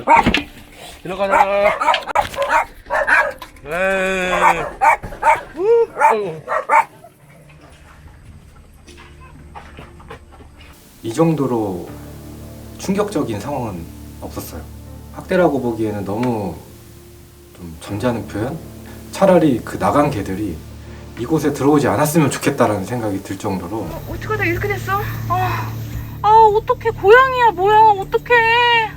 갈게요. 들어가자. 이 정도로 충격적인 상황은 없었어요. 학대라고 보기에는 너무 좀 점잖은 표현? 차라리 그 나간 개들이 이곳에 들어오지 않았으면 좋겠다라는 생각이 들 정도로. 어떡하다 이렇게 됐어? 어떡해. 고양이야 뭐야. 어떡해.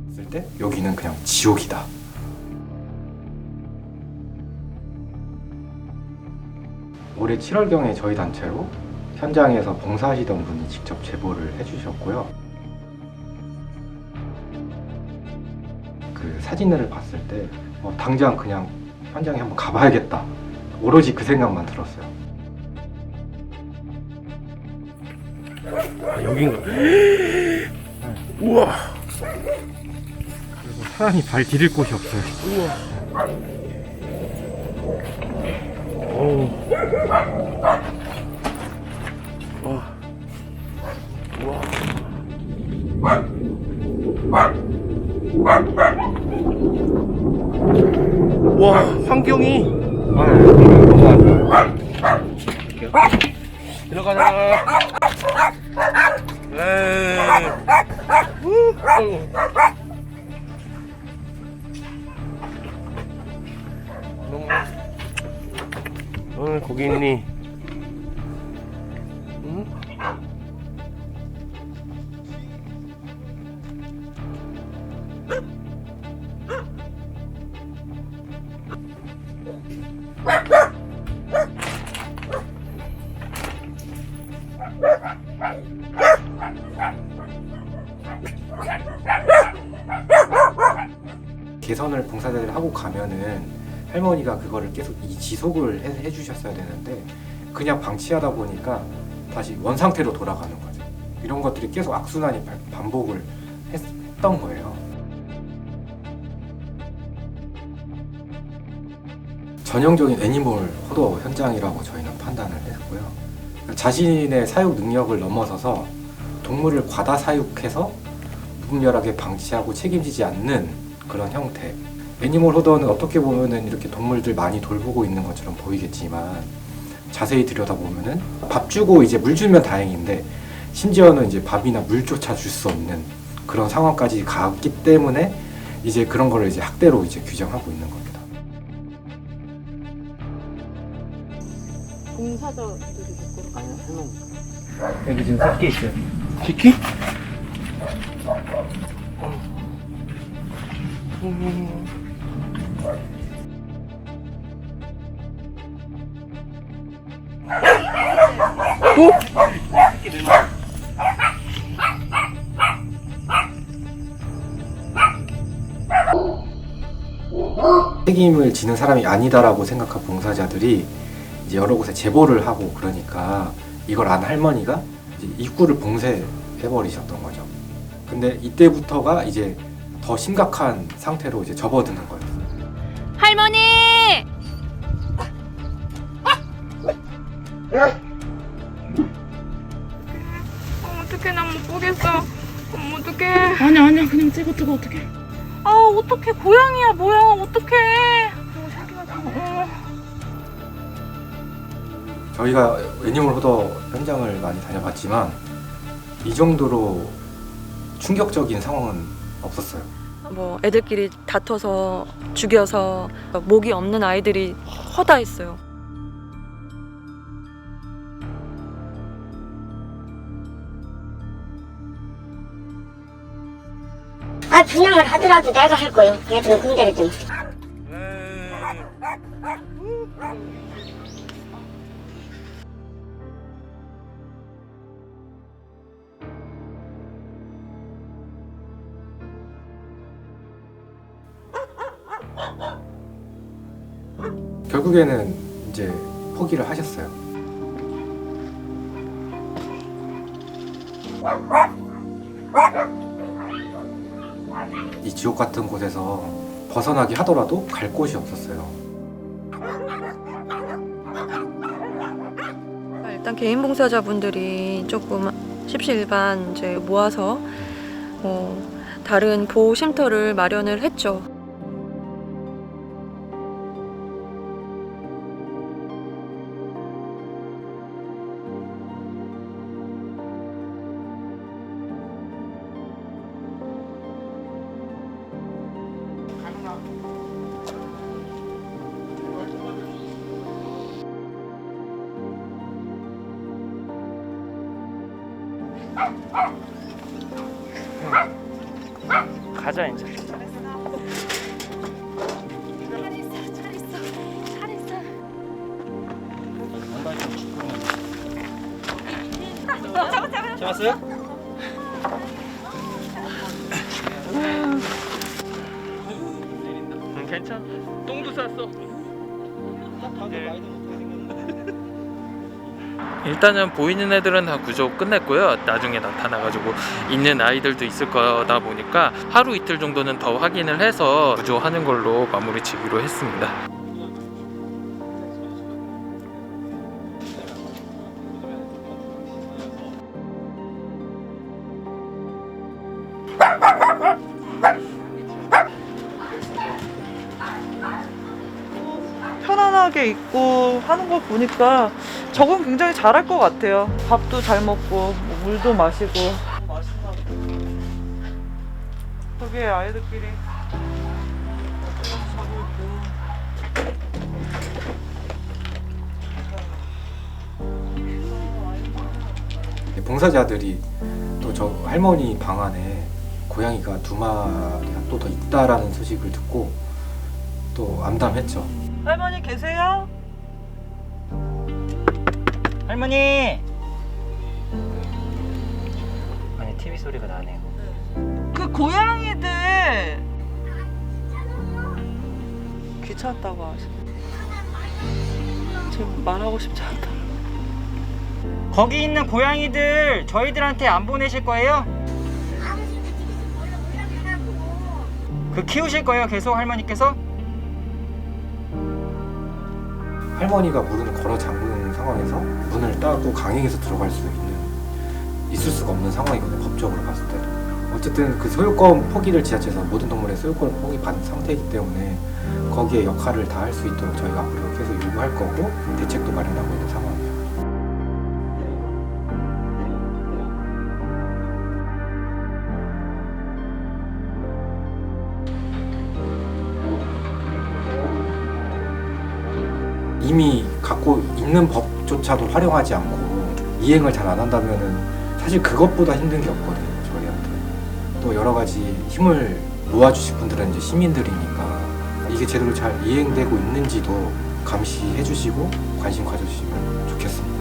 했을 때 여기는 그냥 지옥이다. 올해 7월경에 저희 단체로 현장에서 봉사하시던 분이 직접 제보를 해주셨고요. 그 사진을 봤을 때 당장 그냥 현장에 한번 가봐야겠다. 오로지 그 생각만 들었어요. 아, 여긴가? 우와. 그리고 사람이 발 디딜 곳이 없어요. 우와. 어우. 와. 와, 환경이. 너무 안 좋아요. 들어가자. 너는 거기 있니? 응? 개선을 봉사자들 하고 가면은 할머니가 그거를 계속 지속을 해주셨어야 되는데 그냥 방치하다 보니까 다시 원상태로 돌아가는 거죠. 이런 것들이 계속 악순환이 반복을 했던 거예요. 전형적인 애니멀 호러 현장이라고 저희는 판단을 했고요. 자신의 사육 능력을 넘어서서 동물을 과다 사육해서 무분별하게 방치하고 책임지지 않는 그런 형태. 애니멀 호더는 어떻게 보면은 이렇게 동물들 많이 돌보고 있는 것처럼 보이겠지만 자세히 들여다보면은 밥 주고 이제 물 주면 다행인데 심지어는 이제 밥이나 물조차 줄 수 없는 그런 상황까지 갔기 때문에 이제 그런 거를 이제 학대로 이제 규정하고 있는 겁니다. 봉사자들이 부끄러워. 아니요, 할머니. 여기 지금 새끼 있어요. 새끼? 책임을 지는 사람이 아니다라고 생각한 봉사자들이 이제 여러 곳에 제보를 하고 그러니까 이걸 안 할머니가 이제 입구를 봉쇄해버리셨던 거죠. 근데 이때부터가 이제 더 심각한 상태로 이제 접어드는 거예요. 할머니! 어떡해 난 못 보겠어. 어떡해. 아니야 그냥 찍어 어떡해. 어떡해. 고양이야 뭐야. 어떡해. 저희가 애니멀 호더 현장을 많이 다녀봤지만 이 정도로 충격적인 상황은 없었어요. 뭐 애들끼리 다퉈서 죽여서 목이 없는 아이들이 허다했어요. 분양을 하더라도 내가 할 거예요. 얘들은 군대를 좀. 결국에는 이제 포기를 하셨어요. 이 지옥 같은 곳에서 벗어나기 하더라도 갈 곳이 없었어요. 일단 개인 봉사자분들이 조금 십시일반 이제 모아서 다른 보호 쉼터를 마련을 했죠. 가자 이제. 잡았어요? 괜찮아. 똥도 쌌어. 일단은 보이는 애들은 다 구조 끝냈고요. 나중에 나타나가지고 있는 아이들도 있을 거다 보니까 하루 이틀 정도는 더 확인을 해서 구조하는 걸로 마무리 지기로 했습니다. 편안하게 있고 하는 걸 보니까 적응 굉장히 잘할 것 같아요. 밥도 잘 먹고 뭐 물도 마시고. 저기 아이들끼리 봉사자들이 또 저 할머니 방 안에 고양이가 2마리가 또 더 있다라는 소식을 듣고 또 암담했죠. 할머니 계세요? 할머니. 아니 TV 소리가 나네요. 그 고양이들 귀찮다고 하시네. 지금 말하고 싶지 않다. 거기 있는 고양이들 저희들한테 안 보내실 거예요? 그 키우실 거예요 계속 할머니께서? 할머니가 문을 걸어 잠그는 상황에서 문을 따고 강행해서 들어갈 수 있을 수가 없는 상황이거든요. 법적으로 봤을 때도. 어쨌든 그 소유권 포기를 지자체에서 모든 동물의 소유권을 포기받은 상태이기 때문에 거기에 역할을 다 할 수 있도록 저희가 앞으로 계속 요구할 거고 대책도 마련하고 있는 상황이에요. 이미 갖고 있는 법조차도 활용하지 않고 이행을 잘 안 한다면은 사실 그것보다 힘든 게 없거든요. 저희한테. 또 여러 가지 힘을 모아주실 분들은 이제 시민들이니까 이게 제대로 잘 이행되고 있는지도 감시해 주시고 관심 가져주시면 좋겠습니다.